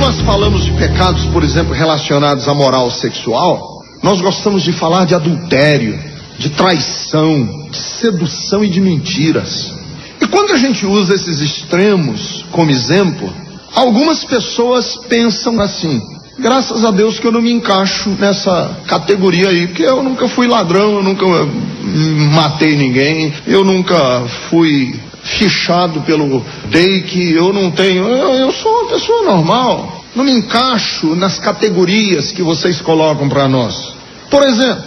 nós falamos de pecados, por exemplo, relacionados à moral sexual, nós gostamos de falar de adultério, de traição, de sedução e de mentiras. E quando a gente usa esses extremos como exemplo, algumas pessoas pensam assim: graças a Deus que eu não me encaixo nessa categoria aí, porque eu nunca fui ladrão, eu nunca matei ninguém, eu nunca fui fichado pelo DEIC, eu sou uma pessoa normal, não me encaixo nas categorias que vocês colocam para nós. Por exemplo,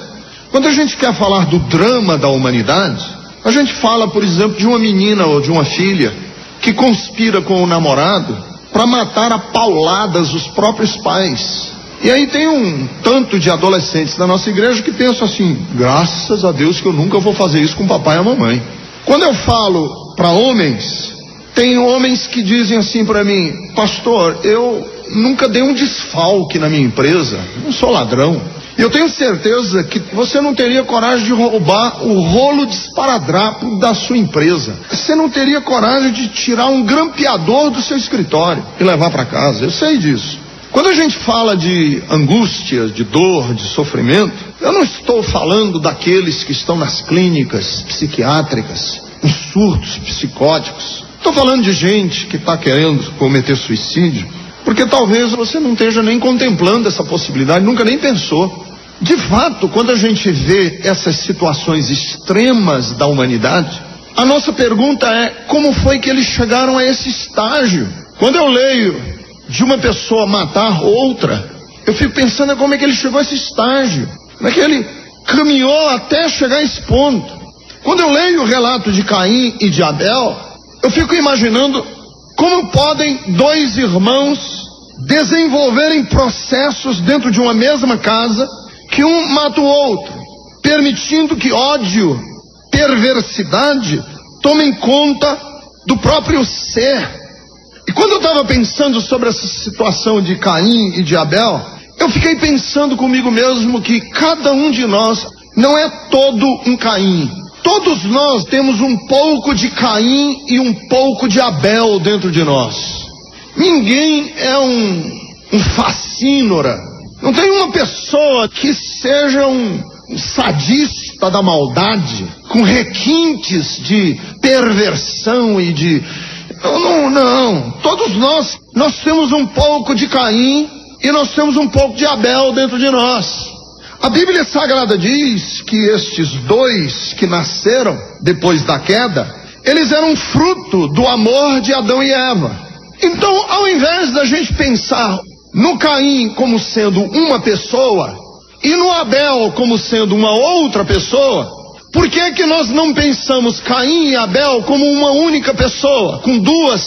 quando a gente quer falar do drama da humanidade, a gente fala, por exemplo, de uma menina ou de uma filha que conspira com o namorado para matar a pauladas os próprios pais. E aí tem um tanto de adolescentes da nossa igreja que pensam assim: graças a Deus que eu nunca vou fazer isso com o papai e a mamãe. Quando eu falo para homens, tem homens que dizem assim para mim: pastor, eu nunca dei um desfalque na minha empresa, não sou ladrão. E eu tenho certeza que você não teria coragem de roubar o rolo de esparadrapo da sua empresa. Você não teria coragem de tirar um grampeador do seu escritório e levar para casa. Eu sei disso. Quando a gente fala de angústia, de dor, de sofrimento, eu não estou falando daqueles que estão nas clínicas psiquiátricas, em surtos psicóticos. Estou falando de gente que está querendo cometer suicídio, porque talvez você não esteja nem contemplando essa possibilidade, nunca nem pensou. De fato, quando a gente vê essas situações extremas da humanidade, a nossa pergunta é: como foi que eles chegaram a esse estágio? Quando eu leio de uma pessoa matar outra, eu fico pensando como é que ele chegou a esse estágio, como é que ele caminhou até chegar a esse ponto. Quando eu leio o relato de Caim e de Abel, eu fico imaginando como podem dois irmãos desenvolverem processos dentro de uma mesma casa, que um mata o outro, permitindo que ódio, perversidade tomem conta do próprio ser. E quando eu estava pensando sobre essa situação de Caim e de Abel, eu fiquei pensando comigo mesmo que cada um de nós não é todo um Caim. Todos nós temos um pouco de Caim e um pouco de Abel dentro de nós. Ninguém é um facínora. Não tem uma pessoa que seja um sadista da maldade, com requintes de perversão e de... Não. Todos nós temos um pouco de Caim e nós temos um pouco de Abel dentro de nós. A Bíblia Sagrada diz que estes dois que nasceram depois da queda, eles eram fruto do amor de Adão e Eva. Então, ao invés da gente pensar no Caim como sendo uma pessoa e no Abel como sendo uma outra pessoa, por que nós não pensamos Caim e Abel como uma única pessoa, com duas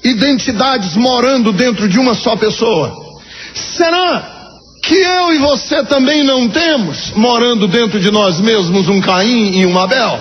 identidades morando dentro de uma só pessoa? Será que eu e você também não temos, morando dentro de nós mesmos, um Caim e um Abel?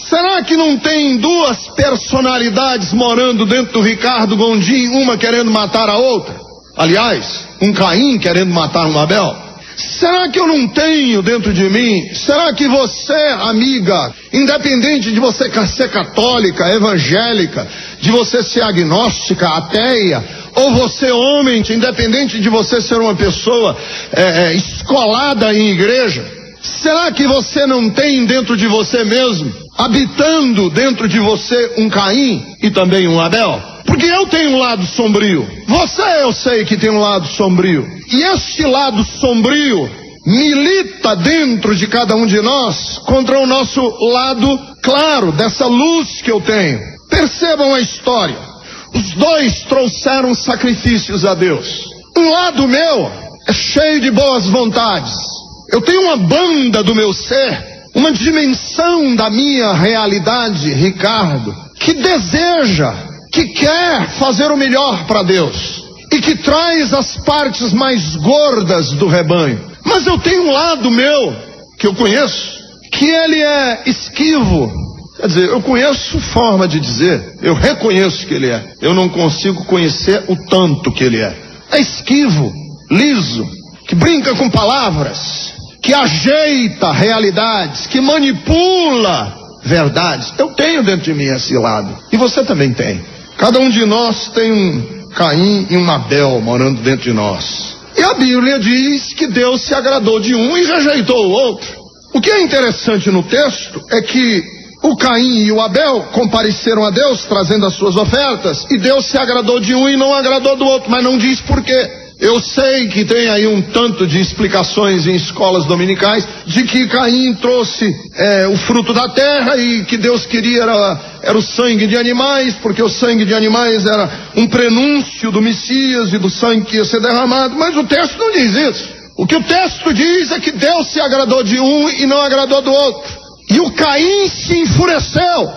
Será que não tem duas personalidades morando dentro do Ricardo Gondim, uma querendo matar a outra? Aliás, um Caim querendo matar um Abel? Será que eu não tenho dentro de mim? Será que você, amiga, independente de você ser católica, evangélica, de você ser agnóstica, ateia, ou você homem, independente de você ser uma pessoa escolada em igreja, será que você não tem dentro de você mesmo, habitando dentro de você, um Caim e também um Abel? Porque eu tenho um lado sombrio, eu sei que tem um lado sombrio, e este lado sombrio milita dentro de cada um de nós contra o nosso lado claro, dessa luz que eu tenho. Percebam a história. Os dois trouxeram sacrifícios a Deus. Um lado meu é cheio de boas vontades. Eu tenho uma banda do meu ser, uma dimensão da minha realidade, Ricardo, que deseja, que quer fazer o melhor para Deus e que traz as partes mais gordas do rebanho. Mas eu tenho um lado meu, que eu conheço, que ele é esquivo. Quer dizer, eu conheço forma de dizer, eu reconheço que ele é. Eu não consigo conhecer o tanto que ele é. É esquivo, liso, que brinca com palavras, que ajeita realidades, que manipula verdades. Eu tenho dentro de mim esse lado. E você também tem. Cada um de nós tem Caim e um Abel morando dentro de nós. E a Bíblia diz que Deus se agradou de um e rejeitou o outro. O que é interessante no texto é que o Caim e o Abel compareceram a Deus trazendo as suas ofertas, e Deus se agradou de um e não agradou do outro, mas não diz por quê. Eu sei que tem aí um tanto de explicações em escolas dominicais de que Caim trouxe o fruto da terra e que Deus queria era o sangue de animais, porque o sangue de animais era um prenúncio do Messias e do sangue que ia ser derramado, mas o texto não diz isso. O que o texto diz é que Deus se agradou de um e não agradou do outro. E o Caim se enfureceu,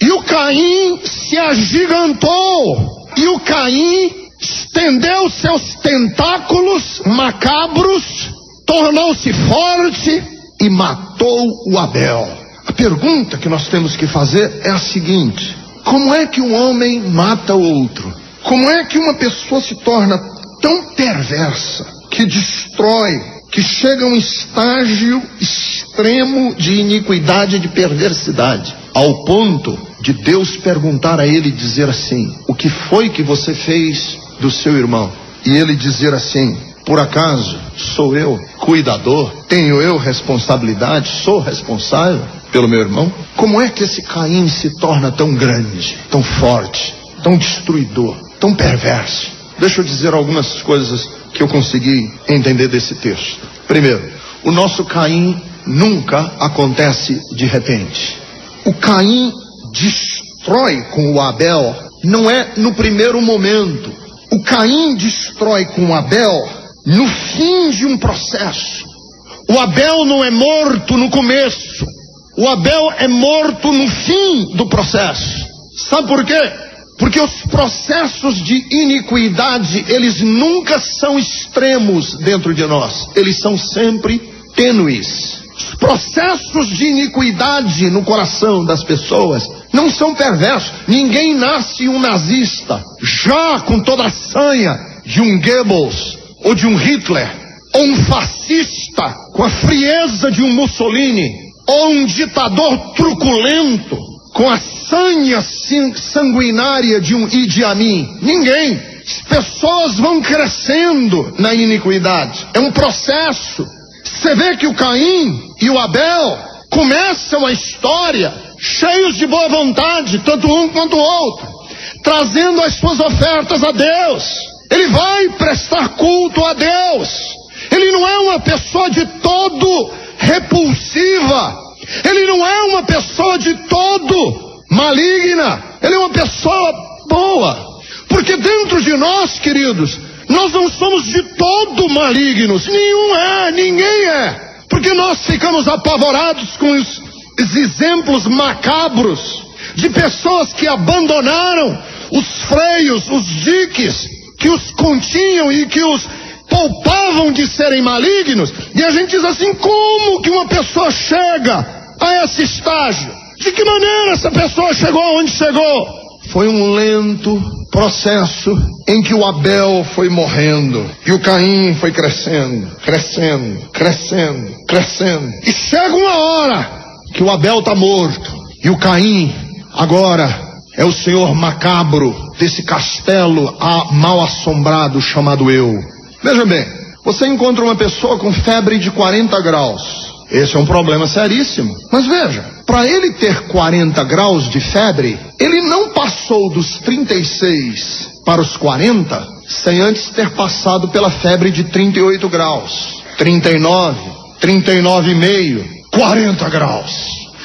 e o Caim se agigantou, e o Caim estendeu seus tentáculos macabros, tornou-se forte e matou o Abel. A pergunta que nós temos que fazer é a seguinte: como é que um homem mata o outro? Como é que uma pessoa se torna tão perversa que destrói, que chega a um estágio extremo de iniquidade e de perversidade, ao ponto de Deus perguntar a ele e dizer assim: o que foi que você fez do seu irmão? E ele dizer assim: por acaso sou eu cuidador? Tenho eu responsabilidade? Sou responsável pelo meu irmão? Como é que esse Caim se torna tão grande, tão forte, tão destruidor, tão perverso? Deixa eu dizer algumas coisas que eu consegui entender desse texto. Primeiro, o nosso Caim nunca acontece de repente. O Caim destrói com o Abel não é no primeiro momento. O Caim destrói com o Abel no fim de um processo. O Abel não é morto no começo. O Abel é morto no fim do processo. Sabe por quê? Porque os processos de iniquidade, eles nunca são extremos dentro de nós. Eles são sempre tênues. Os processos de iniquidade no coração das pessoas não são perversos. Ninguém nasce um nazista já com toda a sanha de um Goebbels ou de um Hitler, ou um fascista com a frieza de um Mussolini, ou um ditador truculento com a sanha sanguinária de um Idi Amin. Ninguém. As pessoas vão crescendo na iniquidade. É um processo. Você vê que o Caim e o Abel começam a história cheios de boa vontade, tanto um quanto o outro, trazendo as suas ofertas a Deus. Ele vai prestar culto a Deus. Ele não é uma pessoa de todo repulsiva. Ele não é uma pessoa de todo maligna. Ele é uma pessoa boa. Porque dentro de nós, queridos, nós não somos de todo malignos. Ninguém é. Porque nós ficamos apavorados com os exemplos macabros de pessoas que abandonaram os freios, os diques que os continham e que os poupavam de serem malignos. E a gente diz assim: como que uma pessoa chega a esse estágio? De que maneira essa pessoa chegou aonde chegou? Foi um lento processo em que o Abel foi morrendo e o Caim foi crescendo. E chega uma hora que o Abel está morto e o Caim agora é o senhor macabro desse castelo mal assombrado chamado eu. Veja bem, você encontra uma pessoa com febre de 40 graus. Esse é um problema seríssimo. Mas veja, para ele ter 40 graus de febre, ele não passou dos 36 para os 40 sem antes ter passado pela febre de 38 graus, 39, 39,5, 40 graus.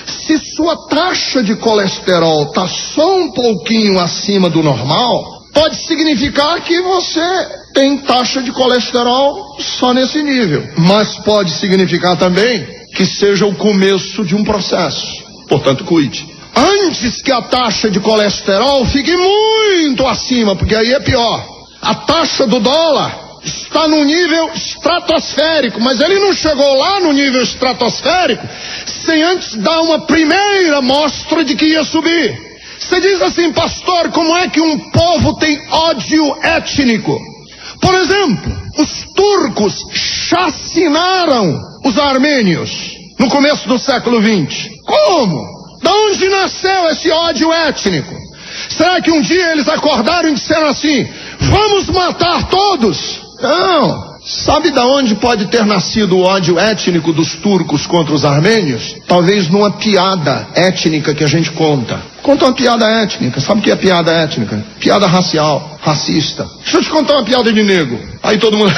Se sua taxa de colesterol está só um pouquinho acima do normal, pode significar que você tem taxa de colesterol só nesse nível. Mas pode significar também que seja o começo de um processo. Portanto, cuide. Antes que a taxa de colesterol fique muito acima, porque aí é pior. A taxa do dólar está no nível estratosférico, mas ele não chegou lá no nível estratosférico sem antes dar uma primeira mostra de que ia subir. Você diz assim: pastor, como é que um povo tem ódio étnico? Por exemplo, os turcos chacinaram os armênios no começo do século XX. Como? De onde nasceu esse ódio étnico? Será que um dia eles acordaram e disseram assim: Vamos matar todos. Não. Sabe de onde pode ter nascido o ódio étnico dos turcos contra os armênios? Talvez numa piada étnica que a gente conta. Conta uma piada étnica. Sabe o que é piada étnica? Piada racial, racista. Deixa eu te contar uma piada de negro. Aí todo mundo,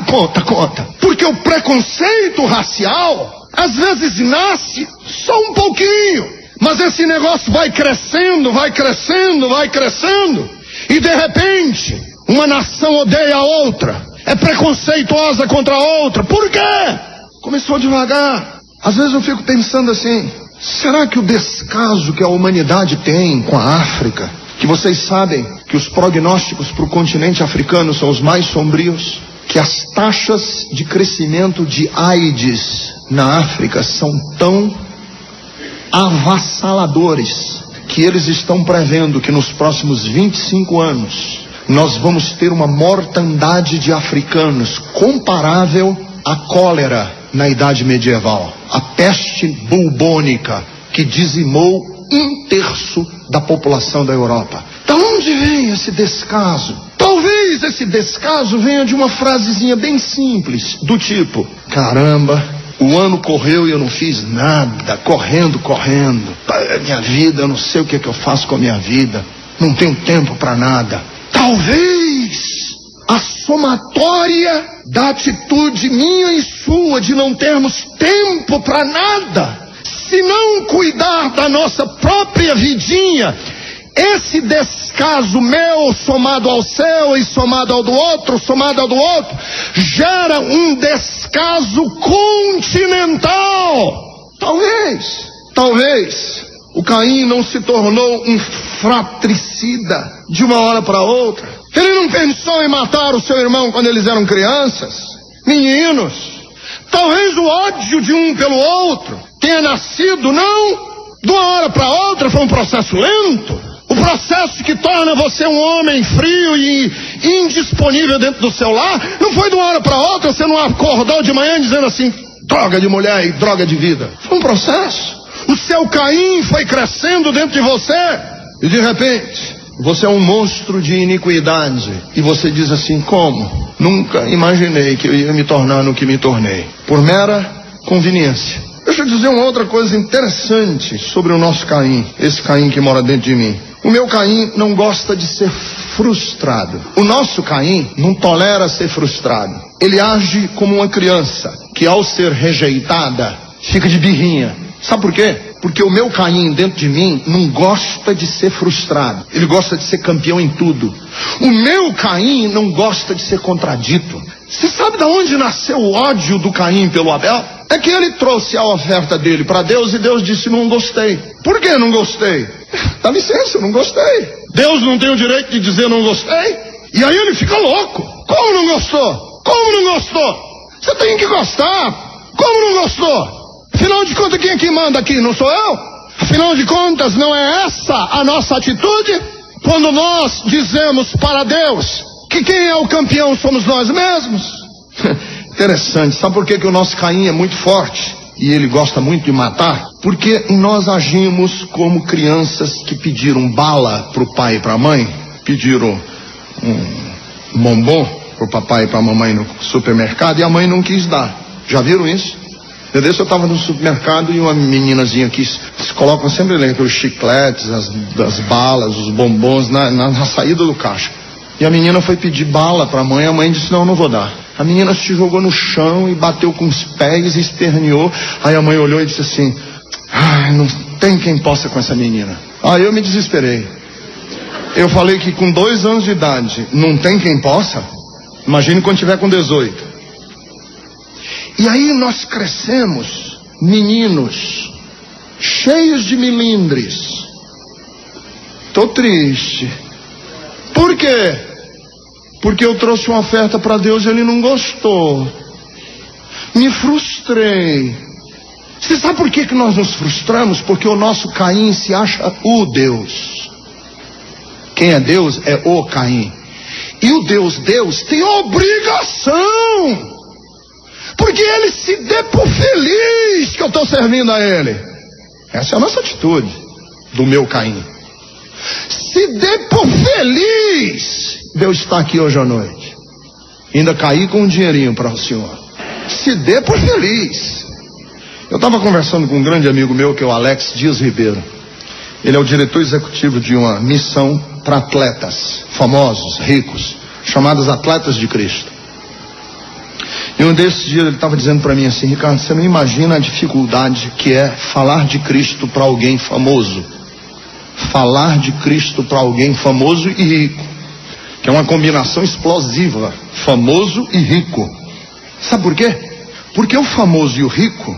conta. Porque o preconceito racial, às vezes nasce só um pouquinho. Mas esse negócio vai crescendo. E de repente, uma nação odeia a outra. É preconceituosa contra a outra. Por quê? Começou devagar. Às vezes eu fico pensando assim, será que o descaso que a humanidade tem com a África, que vocês sabem que os prognósticos para o continente africano são os mais sombrios, que as taxas de crescimento de AIDS na África são tão avassaladores, que eles estão prevendo que nos próximos 25 anos nós vamos ter uma mortandade de africanos comparável à cólera na Idade Medieval, a peste bubônica que dizimou 1/3 da população da Europa. Da onde vem esse descaso? Talvez esse descaso venha de uma frasezinha bem simples, do tipo: caramba, o ano correu e eu não fiz nada, correndo. Minha vida, eu não sei o que é que eu faço com a minha vida, não tenho tempo para nada. Talvez a somatória da atitude minha e sua de não termos tempo para nada, se não cuidar da nossa própria vidinha, esse descaso meu somado ao seu e somado ao do outro, gera um descaso continental. Talvez o Caim não se tornou um fratricida de uma hora para outra. Ele não pensou em matar o seu irmão quando eles eram crianças, meninos. Talvez o ódio de um pelo outro tenha nascido, não de uma hora para outra, foi um processo lento. O processo que torna você um homem frio e indisponível dentro do seu lar, não foi de uma hora para outra, você não acordou de manhã dizendo assim, droga de mulher e droga de vida. Foi um processo. O seu Caim foi crescendo dentro de você e de repente você é um monstro de iniquidade. E você diz assim, como? Nunca imaginei que eu ia me tornar no que me tornei, por mera conveniência. Deixa eu dizer uma outra coisa interessante sobre o nosso Caim, esse Caim que mora dentro de mim. O meu Caim não gosta de ser frustrado. O nosso Caim não tolera ser frustrado. Ele age como uma criança que, ao ser rejeitada, fica de birrinha. Sabe por quê? Porque o meu Caim dentro de mim não gosta de ser frustrado. Ele gosta de ser campeão em tudo. O meu Caim não gosta de ser contradito. Você sabe de onde nasceu o ódio do Caim pelo Abel? É que ele trouxe a oferta dele para Deus e Deus disse, não gostei. Por que não gostei? Dá licença, não gostei. Deus não tem o direito de dizer não gostei? E aí ele fica louco. Como não gostou? Você tem que gostar. Como não gostou? Afinal de contas, quem é que manda aqui? Não sou eu? Afinal de contas, não é essa a nossa atitude? Quando nós dizemos para Deus que quem é o campeão somos nós mesmos? Interessante. Sabe por que o nosso Caim é muito forte e ele gosta muito de matar? Porque nós agimos como crianças que pediram bala para o pai e para a mãe, pediram um bombom para o papai e para a mamãe no supermercado e a mãe não quis dar. Já viram isso? Eu estava no supermercado e uma meninazinha aqui, eles colocam sempre os chicletes, as balas, os bombons na saída do caixa. E a menina foi pedir bala para a mãe disse, não vou dar. A menina se jogou no chão e bateu com os pés e esperneou. Aí a mãe olhou e disse assim, não tem quem possa com essa menina. Aí eu me desesperei. Eu falei que com 2 anos de idade não tem quem possa. Imagine quando tiver com 18. E aí nós crescemos, meninos, cheios de milindres. Tô triste. Por quê? Porque eu trouxe uma oferta para Deus e ele não gostou. Me frustrei. Você sabe por que nós nos frustramos? Porque o nosso Caim se acha o Deus. Quem é Deus é o Caim. E o Deus tem obrigação. Porque ele se dê por feliz que eu estou servindo a ele. Essa é a nossa atitude do meu Caim. Se dê por feliz de eu estar aqui hoje à noite. Ainda caí com um dinheirinho para o senhor. Se dê por feliz. Eu estava conversando com um grande amigo meu, que é o Alex Dias Ribeiro. Ele é o diretor executivo de uma missão para atletas famosos, ricos, chamados Atletas de Cristo. E um desses dias ele estava dizendo para mim assim: Ricardo, você não imagina a dificuldade que é falar de Cristo para alguém famoso. Falar de Cristo para alguém famoso e rico, que é uma combinação explosiva, famoso e rico. Sabe por quê? Porque o famoso e o rico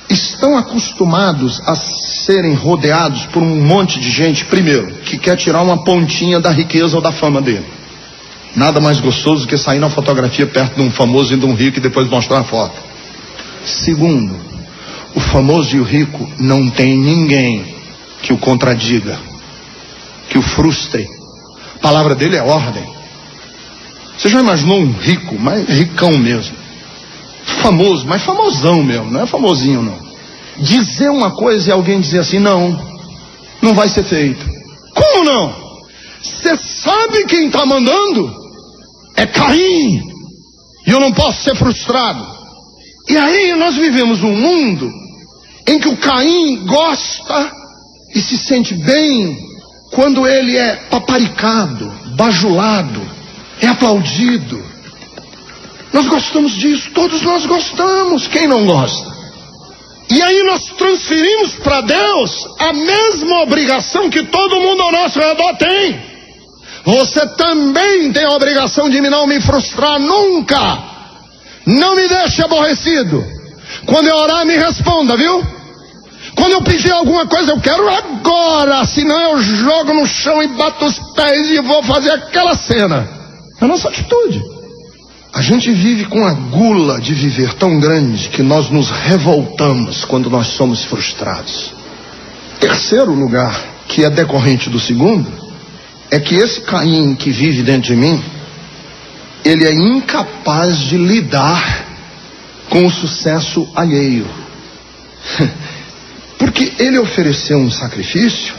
estão acostumados a serem rodeados por um monte de gente, primeiro, que quer tirar uma pontinha da riqueza ou da fama dele. Nada mais gostoso do que sair na fotografia perto de um famoso e de um rico e depois mostrar a foto. Segundo, o famoso e o rico não tem ninguém que o contradiga, que o frustre. A palavra dele é ordem. Você já imaginou um rico, mas ricão mesmo, famoso, mas famosão mesmo, não é famosinho não, dizer uma coisa e alguém dizer assim: não vai ser feito. Como não? Você sabe quem está mandando? É Caim. E eu não posso ser frustrado. E aí nós vivemos um mundo em que o Caim gosta e se sente bem quando ele é paparicado, bajulado, é aplaudido. Nós gostamos disso, todos nós gostamos, quem não gosta? E aí nós transferimos para Deus a mesma obrigação que todo mundo ao nosso redor tem. Você também tem a obrigação de não me frustrar nunca. Não me deixe aborrecido. Quando eu orar, me responda, viu? Quando eu pedir alguma coisa, eu quero agora, senão eu jogo no chão e bato os pés e vou fazer aquela cena. É a nossa atitude. A gente vive com a gula de viver tão grande que nós nos revoltamos quando nós somos frustrados. Terceiro lugar, que é decorrente do segundo, é que esse Caim que vive dentro de mim, ele é incapaz de lidar com o sucesso alheio. Porque ele ofereceu um sacrifício,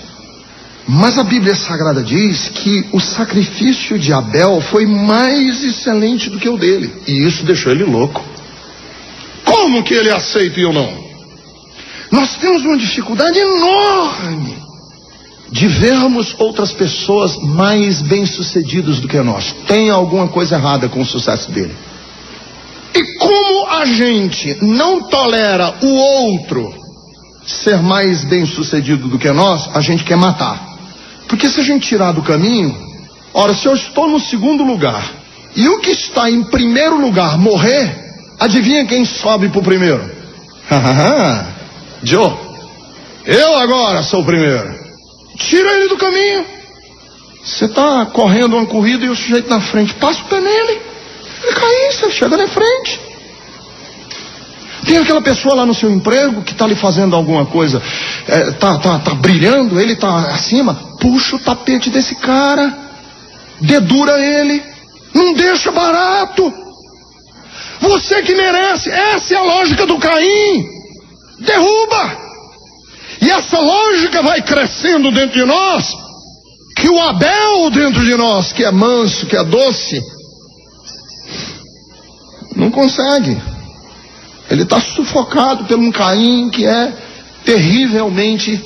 mas a Bíblia Sagrada diz que o sacrifício de Abel foi mais excelente do que o dele. E isso deixou ele louco. Como que ele aceita e eu não? Nós temos uma dificuldade enorme de vermos outras pessoas mais bem-sucedidas do que nós. Tem alguma coisa errada com o sucesso dele. E como a gente não tolera o outro ser mais bem-sucedido do que nós, a gente quer matar. Porque se a gente tirar do caminho, ora, se eu estou no segundo lugar e o que está em primeiro lugar morrer, adivinha quem sobe para o primeiro? Joe, eu agora sou o primeiro. Tira ele do caminho. Você está correndo uma corrida e o sujeito na frente, passa o pé nele, ele cai, você chega na frente. Tem aquela pessoa lá no seu emprego que está lhe fazendo alguma coisa, tá brilhando, ele está acima, puxa o tapete desse cara, dedura ele, não deixa barato. Você que merece, essa é a lógica do Caim, derruba. E essa lógica vai crescendo dentro de nós, que o Abel dentro de nós, que é manso, que é doce, não consegue. Ele está sufocado por um Caim que é terrivelmente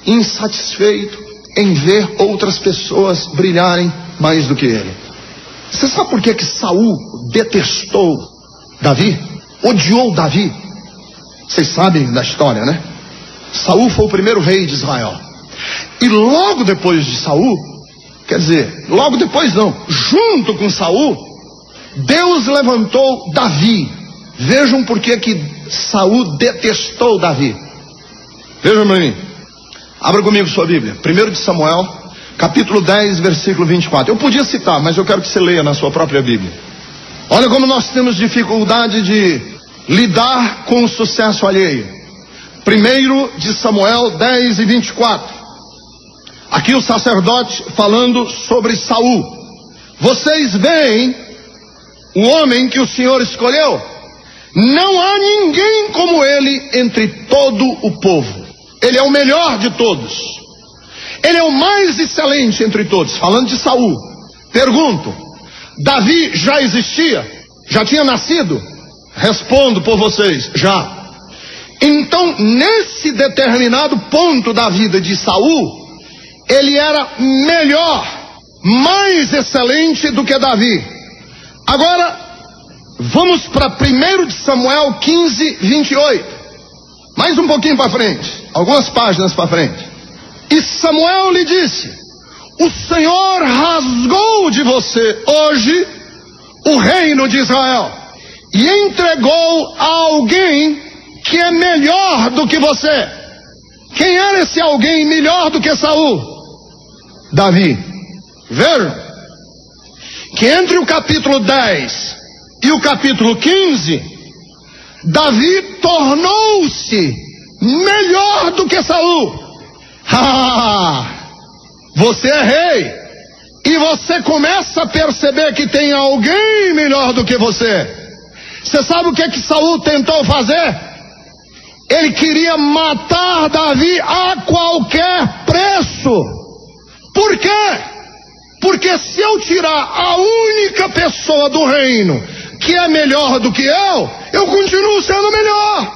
insatisfeito em ver outras pessoas brilharem mais do que ele. Você sabe por que Saul detestou Davi? Odiou Davi? Vocês sabem da história, né? Saul foi o primeiro rei de Israel. E logo depois de Saul, quer dizer, logo depois não, junto com Saul, Deus levantou Davi. Vejam por que Saul detestou Davi. Vejam para mim. Abra comigo sua Bíblia. 1 de Samuel, capítulo 10, versículo 24. Eu podia citar, mas eu quero que você leia na sua própria Bíblia. Olha como nós temos dificuldade de lidar com o sucesso alheio. 1 de Samuel 10 e 24. Aqui o sacerdote falando sobre Saul. Vocês veem o homem que o Senhor escolheu? Não há ninguém como ele entre todo o povo. Ele é o melhor de todos. Ele é o mais excelente entre todos. Falando de Saul. Pergunto, Davi já existia? Já tinha nascido? Respondo por vocês, já. Então, nesse determinado ponto da vida de Saul, ele era melhor, mais excelente do que Davi. Agora, vamos para 1 de Samuel 15, 28. Mais um pouquinho para frente, algumas páginas para frente. E Samuel lhe disse: o Senhor rasgou de você hoje o reino de Israel e entregou a alguém que é melhor do que você. Quem era esse alguém melhor do que Saul? Davi. Vejam que entre o capítulo 10 e o capítulo 15, Davi tornou-se melhor do que Saul. Você é rei e você começa a perceber que tem alguém melhor do que você. Você sabe o que Saul tentou fazer? Ele queria matar Davi a qualquer preço. Por quê? Porque se eu tirar a única pessoa do reino que é melhor do que eu continuo sendo melhor.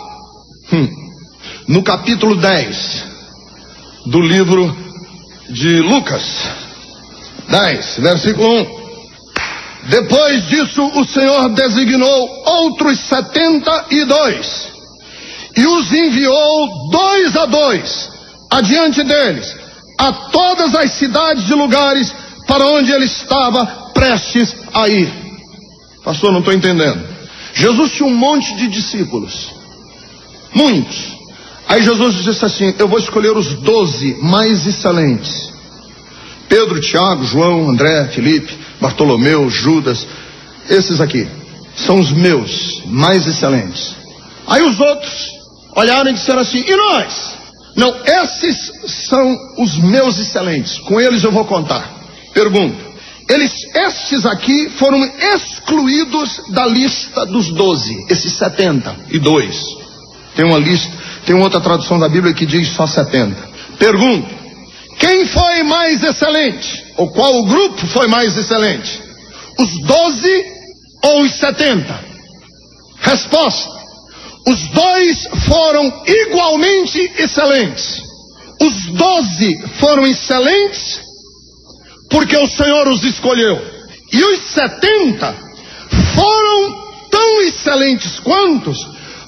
No capítulo 10 do livro de Lucas, 10, versículo 1. Depois disso o Senhor designou outros 72 e os enviou 2 a 2 adiante deles a todas as cidades e lugares para onde ele estava prestes a ir. Pastor, não estou entendendo. Jesus tinha um monte de discípulos, muitos. Aí Jesus disse assim: eu vou escolher os 12 mais excelentes. Pedro, Tiago, João, André, Filipe, Bartolomeu, Judas. Esses aqui são os meus mais excelentes. Aí os outros olharam e disseram assim: e nós? Não, esses são os meus excelentes, com eles eu vou contar. Pergunto, estes aqui foram excluídos da lista dos 12, esses 72. Tem uma lista, tem outra tradução da Bíblia que diz só 70. Pergunto, quem foi mais excelente? Ou qual o grupo foi mais excelente? Os 12 ou os 70? Resposta: os 2 foram igualmente excelentes. Os 12 foram excelentes porque o Senhor os escolheu. E os 70 foram tão excelentes quantos,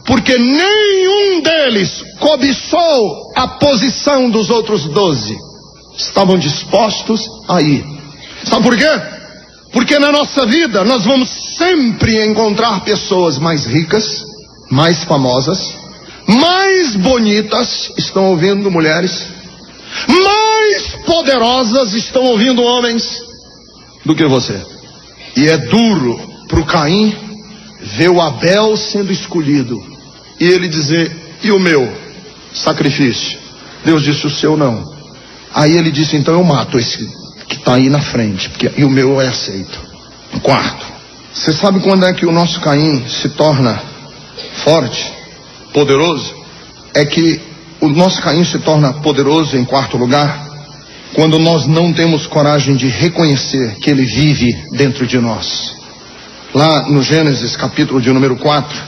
porque nenhum deles cobiçou a posição dos outros 12. Estavam dispostos a ir. Sabe por quê? Porque na nossa vida nós vamos sempre encontrar pessoas mais ricas, mais famosas, mais bonitas, estão ouvindo mulheres, mais poderosas, estão ouvindo homens, do que você. E é duro para o Caim ver o Abel sendo escolhido e ele dizer: e o meu sacrifício? Deus disse: o seu não. Aí ele disse: então eu mato esse que está aí na frente, e o meu é aceito. Quarto, você sabe quando é que o nosso Caim se torna forte, poderoso? É que o nosso Caim se torna poderoso, em quarto lugar, quando nós não temos coragem de reconhecer que ele vive dentro de nós. Lá no Gênesis, capítulo de número 4,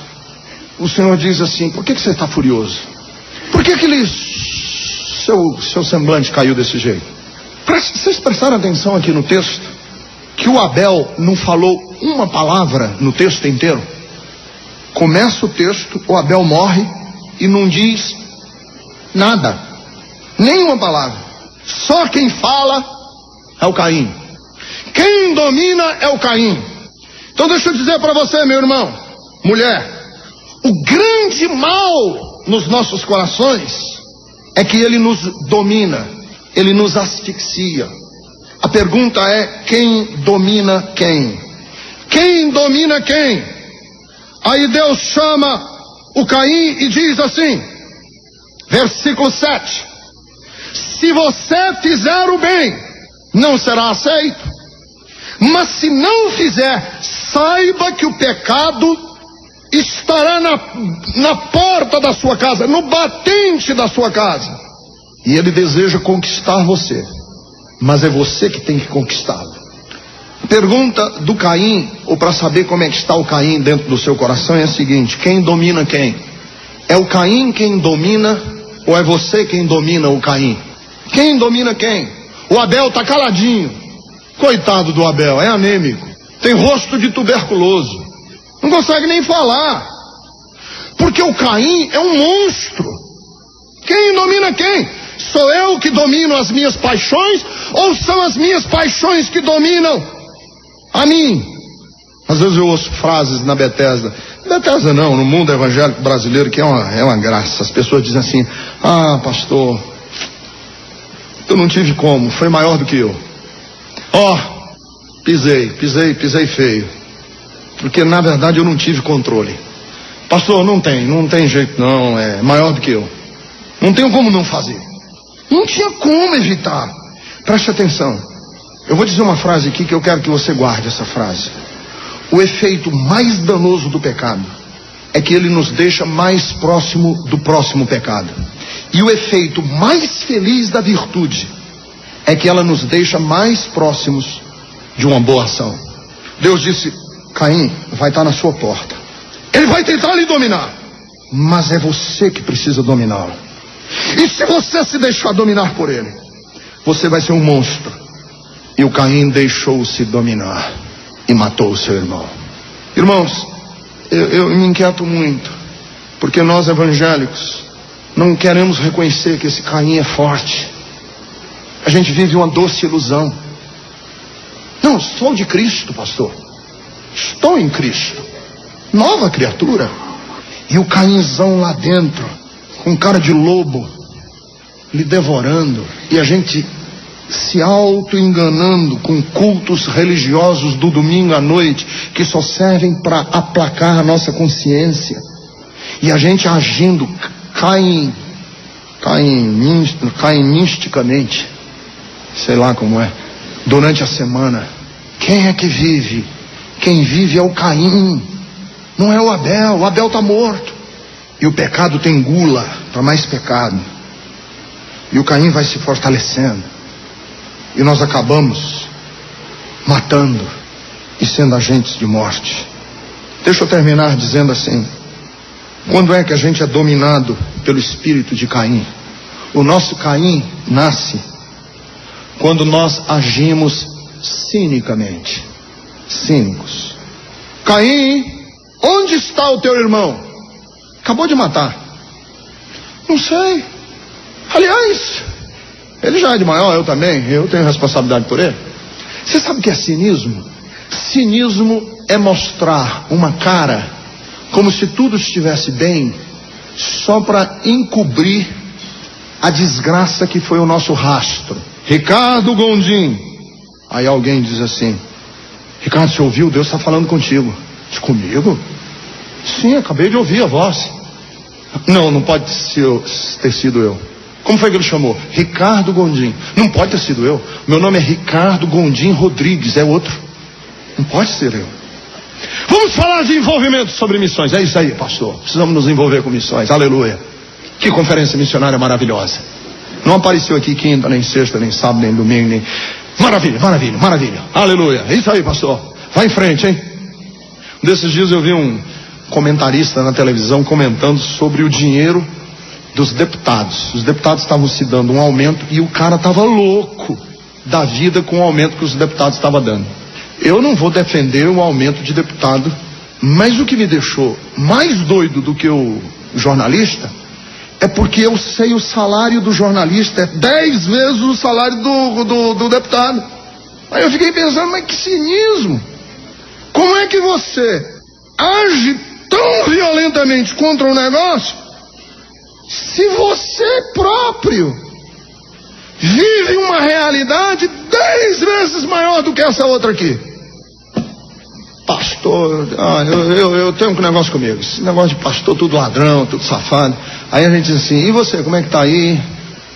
o Senhor diz assim: por que você está furioso? Por que seu semblante caiu desse jeito? Vocês prestaram atenção aqui no texto que o Abel não falou uma palavra no texto inteiro? Começa o texto, o Abel morre e não diz nada, nenhuma palavra. Só quem fala é o Caim. Quem domina é o Caim. Então deixa eu dizer para você, meu irmão, mulher, o grande mal nos nossos corações é que ele nos domina, ele nos asfixia. A pergunta é: quem domina quem? Quem domina quem? Aí Deus chama o Caim e diz assim, versículo 7: se você fizer o bem, não será aceito, mas se não fizer, saiba que o pecado estará na porta da sua casa, no batente da sua casa, e ele deseja conquistar você, mas é você que tem que conquistá-lo. Pergunta do Caim, ou para saber como é que está o Caim dentro do seu coração, é a seguinte: quem domina quem? É o Caim quem domina, ou é você quem domina o Caim? Quem domina quem? O Abel está caladinho. Coitado do Abel, é anêmico, tem rosto de tuberculoso, não consegue nem falar, porque o Caim é um monstro. Quem domina quem? Sou eu que domino as minhas paixões, ou são as minhas paixões que dominam a mim? Às vezes eu ouço frases na Bethesda não, no mundo evangélico brasileiro, que é uma graça. As pessoas dizem assim: ah, pastor, eu não tive como, foi maior do que eu. Pisei feio, porque na verdade eu não tive controle. Pastor, não tem jeito não, é maior do que eu, não tenho como não fazer, não tinha como evitar. Preste atenção, eu vou dizer uma frase aqui que eu quero que você guarde essa frase. O efeito mais danoso do pecado é que ele nos deixa mais próximo do próximo pecado. E o efeito mais feliz da virtude é que ela nos deixa mais próximos de uma boa ação. Deus disse: Caim vai estar na sua porta, ele vai tentar lhe dominar, mas é você que precisa dominá-lo. E se você se deixar dominar por ele, você vai ser um monstro. E o Caim deixou-se dominar e matou o seu irmão. Irmãos, eu me inquieto muito, porque nós evangélicos não queremos reconhecer que esse Caim é forte. A gente vive uma doce ilusão. Não, sou de Cristo, pastor, estou em Cristo, nova criatura. E o Cainzão lá dentro, com cara de lobo, lhe devorando, e a gente se auto-enganando com cultos religiosos do domingo à noite, que só servem para aplacar a nossa consciência, e a gente agindo cainisticamente, sei lá como é, durante a semana. Quem é que vive? Quem vive é o Caim, não é o Abel. O Abel está morto, e o pecado tem gula para mais pecado, e o Caim vai se fortalecendo, e nós acabamos matando e sendo agentes de morte. Deixa eu terminar dizendo assim: quando é que a gente é dominado pelo espírito de Caim? O nosso Caim nasce quando nós agimos cinicamente, cínicos. Caim, onde está o teu irmão? Acabou de matar. Não sei. Aliás, ele já é de maior, eu também, eu tenho responsabilidade por ele. Você sabe o que é cinismo? Cinismo é mostrar uma cara como se tudo estivesse bem, só para encobrir a desgraça que foi o nosso rastro. Ricardo Gondim. Aí alguém diz assim: Ricardo, você ouviu? Deus está falando contigo. Diz: comigo? Sim, acabei de ouvir a voz. Não pode ter sido eu. Como foi que ele chamou? Ricardo Gondim. Não pode ter sido eu. Meu nome é Ricardo Gondim Rodrigues, é outro. Não pode ser eu. Vamos falar de envolvimento sobre missões. É isso aí, pastor. Precisamos nos envolver com missões. Aleluia. Que conferência missionária maravilhosa. Não apareceu aqui quinta, nem sexta, nem sábado, nem domingo, nem... Maravilha. Aleluia. É isso aí, pastor. Vai em frente, hein? Um desses dias eu vi um comentarista na televisão comentando sobre o dinheiro dos deputados. Os deputados estavam se dando um aumento e o cara estava louco da vida com o aumento que os deputados estavam dando. Eu não vou defender o aumento de deputado, mas o que me deixou mais doido do que o jornalista é porque eu sei o salário do jornalista é 10 vezes o salário do deputado. Aí eu fiquei pensando: mas que cinismo! Como é que você age tão violentamente contra um negócio se você próprio vive uma realidade 10 vezes maior do que essa outra aqui? Pastor, eu tenho um negócio comigo, esse negócio de pastor, tudo ladrão, tudo safado. Aí a gente diz assim: e você, como é que tá aí?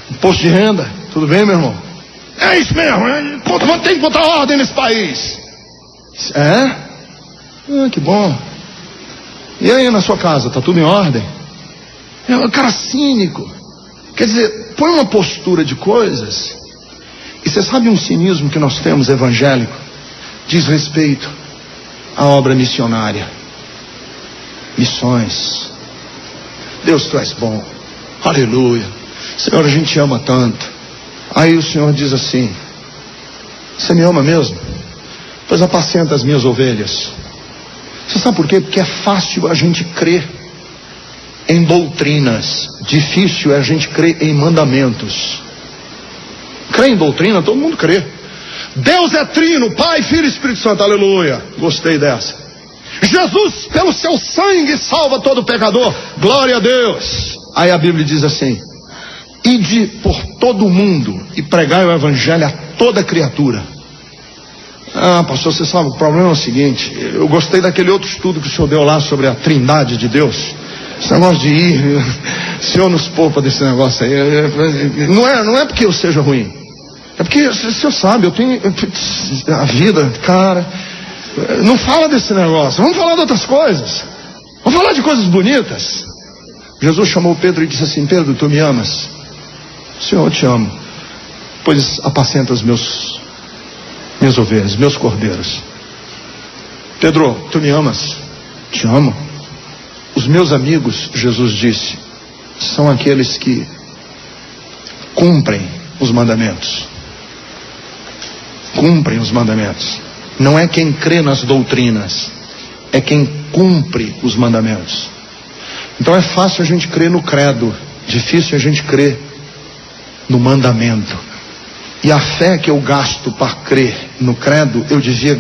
Imposto de renda, tudo bem, meu irmão? É isso mesmo, tem que botar ordem nesse país. É? Que bom. E aí na sua casa, tá tudo em ordem? É um cara cínico. Quer dizer, põe uma postura de coisas. E você sabe um cinismo que nós temos evangélico? diz respeito à obra missionária. Missões. Deus, tu és bom. Aleluia. Senhor, a gente ama tanto. Aí o Senhor diz assim: você me ama mesmo? Pois apacenta as minhas ovelhas. Você sabe por quê? Porque é fácil a gente crer em doutrinas. Difícil é a gente crer em mandamentos. Crê em doutrina, todo mundo crê. Deus é trino, Pai, Filho e Espírito Santo, aleluia. Gostei dessa. Jesus, pelo seu sangue, salva todo pecador, glória a Deus. Aí a Bíblia diz assim: ide por todo o mundo e pregai o evangelho a toda criatura. Ah, pastor, você sabe, o problema é o seguinte: eu gostei daquele outro estudo que o senhor deu lá sobre a trindade de Deus. Esse negócio de ir, o senhor nos poupa desse negócio aí. Não é porque eu seja ruim, é porque o senhor sabe, eu tenho a vida, cara. Não fala desse negócio, vamos falar de outras coisas. Vamos falar de coisas bonitas. Jesus chamou Pedro e disse assim: Pedro, tu me amas? Senhor, eu te amo. Pois apacenta as minhas ovelhas, meus cordeiros. Pedro, tu me amas? Te amo. Os meus amigos, Jesus disse, são aqueles que cumprem os mandamentos. Cumprem os mandamentos. Não é quem crê nas doutrinas, é quem cumpre os mandamentos. Então é fácil a gente crer no credo, difícil a gente crer no mandamento. E a fé que eu gasto para crer no credo, eu devia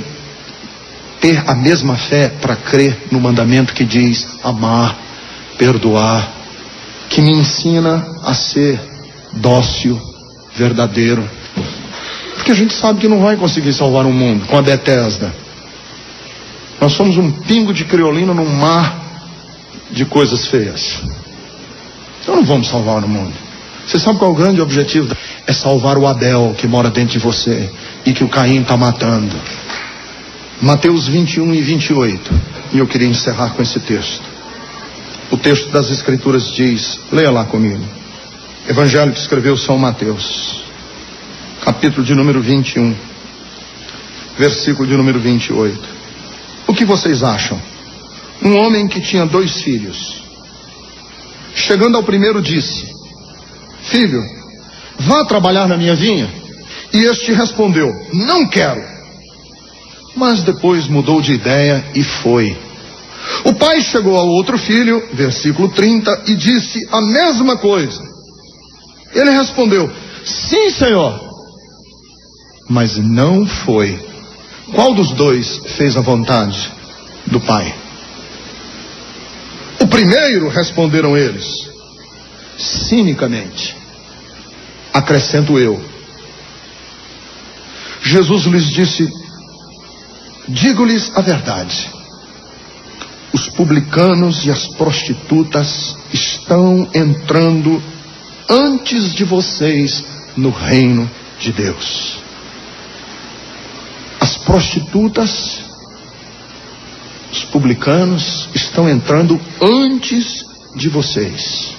ter a mesma fé para crer no mandamento que diz amar, perdoar, que me ensina a ser dócil, verdadeiro. Porque a gente sabe que não vai conseguir salvar o mundo com a Bethesda. Nós somos um pingo de criolina num mar de coisas feias. Então não vamos salvar o mundo. Você sabe qual é o grande objetivo? É salvar o Abel que mora dentro de você e que o Caim está matando. Mateus 21 e 28. E eu queria encerrar com esse texto. O texto das Escrituras diz, leia lá comigo. Evangelho que escreveu São Mateus, capítulo de número 21, versículo de número 28. O que vocês acham? Um homem que tinha 2 filhos, chegando ao primeiro disse: filho, vá trabalhar na minha vinha. E este respondeu: não quero. Mas depois mudou de ideia e foi. O pai chegou ao outro filho, versículo 30, e disse a mesma coisa. Ele respondeu: sim, senhor. Mas não foi. Qual dos 2 fez a vontade do pai? O primeiro, responderam eles. Cinicamente. Acrescento eu. Jesus lhes disse: digo-lhes a verdade. Os publicanos e as prostitutas estão entrando antes de vocês no reino de Deus. As prostitutas, os publicanos estão entrando antes de vocês.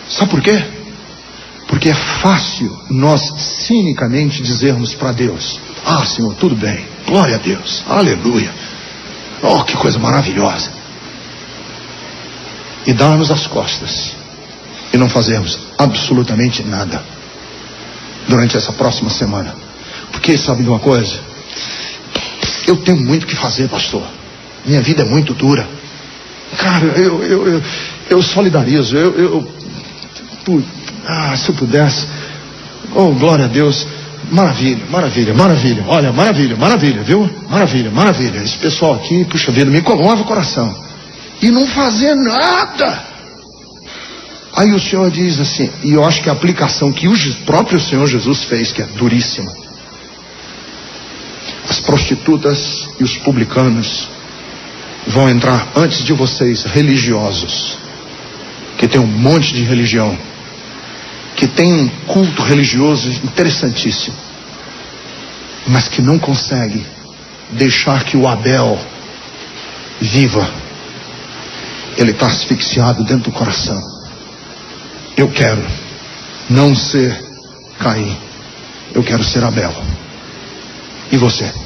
Sabe por quê? Porque é fácil nós cinicamente dizermos para Deus: ah, Senhor, tudo bem, glória a Deus, aleluia, oh, que coisa maravilhosa, e darmos as costas e não fazermos absolutamente nada durante essa próxima semana. Porque sabe de uma coisa? Eu tenho muito o que fazer, pastor. Minha vida é muito dura. Cara, eu solidarizo. Se eu pudesse. Oh, glória a Deus. Maravilha, maravilha, maravilha. Olha, maravilha, maravilha, viu? Maravilha, maravilha. Esse pessoal aqui, puxa vida, me comove o coração. E não fazer nada. Aí o Senhor diz assim, e eu acho que a aplicação que o próprio Senhor Jesus fez, que é duríssima: as prostitutas e os publicanos vão entrar antes de vocês, religiosos, que tem um monte de religião, que tem um culto religioso interessantíssimo, mas que não consegue deixar que o Abel viva. Ele está asfixiado dentro do coração. Eu quero não ser Caim, eu quero ser Abel. E você?